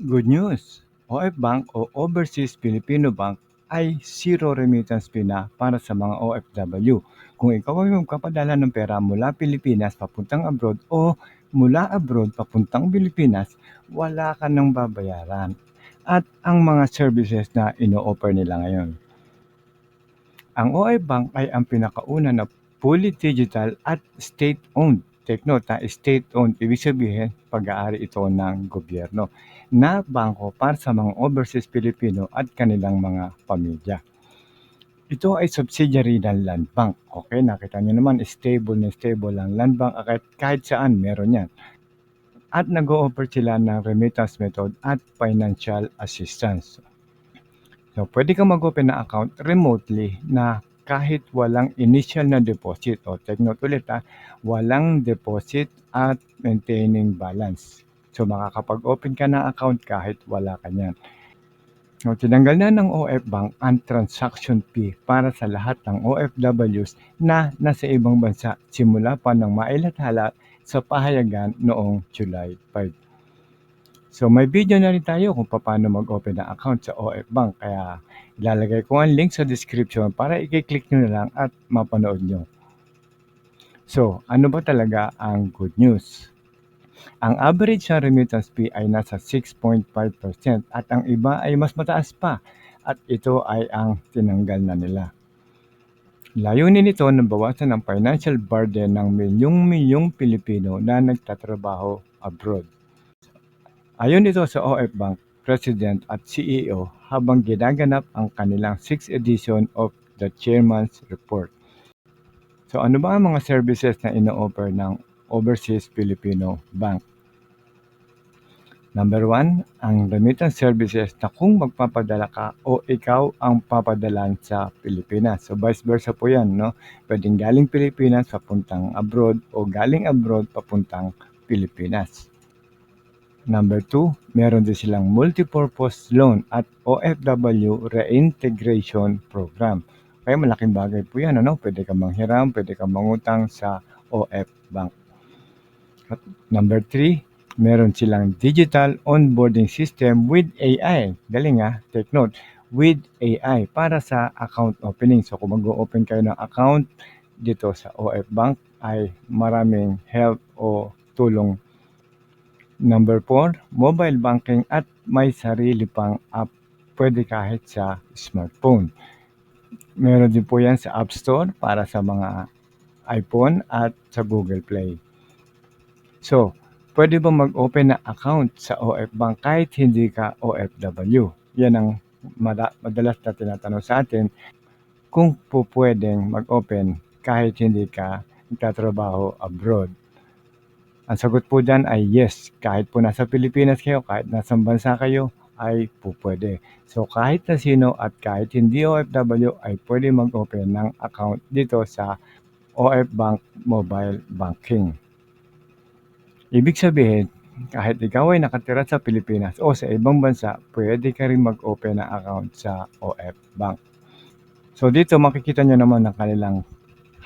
Good news! OF Bank o Overseas Filipino Bank ay zero remittance fee na para sa mga OFW. Kung ikaw ay magpapadala ng pera mula Pilipinas papuntang abroad o mula abroad papuntang Pilipinas, wala ka nang babayaran. At ang mga services na ino-offer nila ngayon. Ang OF Bank ay ang pinakauna na fully digital at state-owned. Take note, state-owned, ibig sabihin pag-aari ito ng gobyerno na bangko para sa mga overseas Pilipino at kanilang mga pamilya. Ito ay subsidiary ng Land Bank. Okay, nakita nyo naman, stable na stable ang Land Bank kahit saan meron yan. At nag-o-offer sila ng remittance method at financial assistance. So, pwede kang mag-open na account remotely na kahit walang initial na deposit. O, take note ulit walang deposit at maintaining balance. So, makakapag-open ka na account kahit wala ka niyan. So, tinanggal na ng OF Bank ang transaction fee para sa lahat ng OFWs na nasa ibang bansa simula pa ng mailathala sa pahayagan noong July 5. So may video na rin tayo kung paano mag-open ng account sa OF Bank. Kaya ilalagay ko ang link sa description para i-click nyo na lang at mapanood nyo. So ano ba talaga ang good news? Ang average na remittance fee ay nasa 6.5% at ang iba ay mas mataas pa at ito ay ang tinanggal na nila. Layunin nito na bawasan ang financial burden ng milyong-milyong Pilipino na nagtatrabaho abroad. Ayon ito sa OF Bank President at CEO habang ginaganap ang kanilang 6th edition of the Chairman's Report. So ano ba ang mga services na ino-offer ng Overseas Filipino Bank? Number 1, ang remittance services na kung magpapadala ka o ikaw ang papadalan sa Pilipinas. So vice versa po yan, no? Pwedeng galing Pilipinas papuntang abroad o galing abroad papuntang Pilipinas. Number 2, meron din silang multipurpose loan at OFW reintegration program. Kaya malaking bagay po yan, ano? Pwede kang manghiram, pwede kang mangutang sa OF Bank. At number 3, meron silang digital onboarding system with AI. Galing take note, with AI para sa account opening. So kung mag-open kayo ng account dito sa OF Bank ay maraming help o tulong. Number 4, mobile banking at may sarili pang app. Pwede kahit sa smartphone. Meron din po yan sa App Store para sa mga iPhone at sa Google Play. So, pwede ba mag-open na account sa OF Bank kahit hindi ka OFW? Yan ang madalas na tinatanong sa atin kung po pwedeng mag-open kahit hindi ka nagtatrabaho abroad. Ang sagot po dyan ay yes. Kahit po nasa Pilipinas kayo, kahit nasa bansa kayo, ay po pwede. So kahit na sino at kahit hindi OFW ay pwede mag-open ng account dito sa OF Bank Mobile Banking. Ibig sabihin, kahit ikaw ay nakatira sa Pilipinas o sa ibang bansa, pwede ka rin mag-open ng account sa OF Bank. So dito makikita nyo naman ang kanilang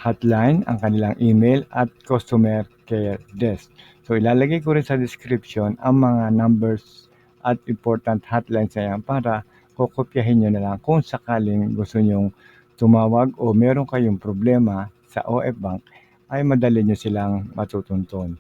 hotline, ang kanilang email at customer care desk. So ilalagay ko rin sa description ang mga numbers at important hotlines na yan para kukopyahin nyo na lang kung sakaling gusto nyong tumawag o meron kayong problema sa OF Bank ay madali nyo silang matutuntun.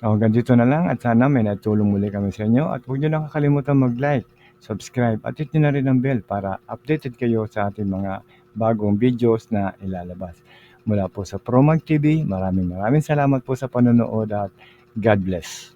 Hanggang dito na lang at sana may natulong muli kami sa inyo at huwag nyo lang kakalimutan mag-like, subscribe at hit nyo na rin ang bell para updated kayo sa ating mga bagong videos na ilalabas. Mula po sa Promag TV, maraming salamat po sa panonood at God bless.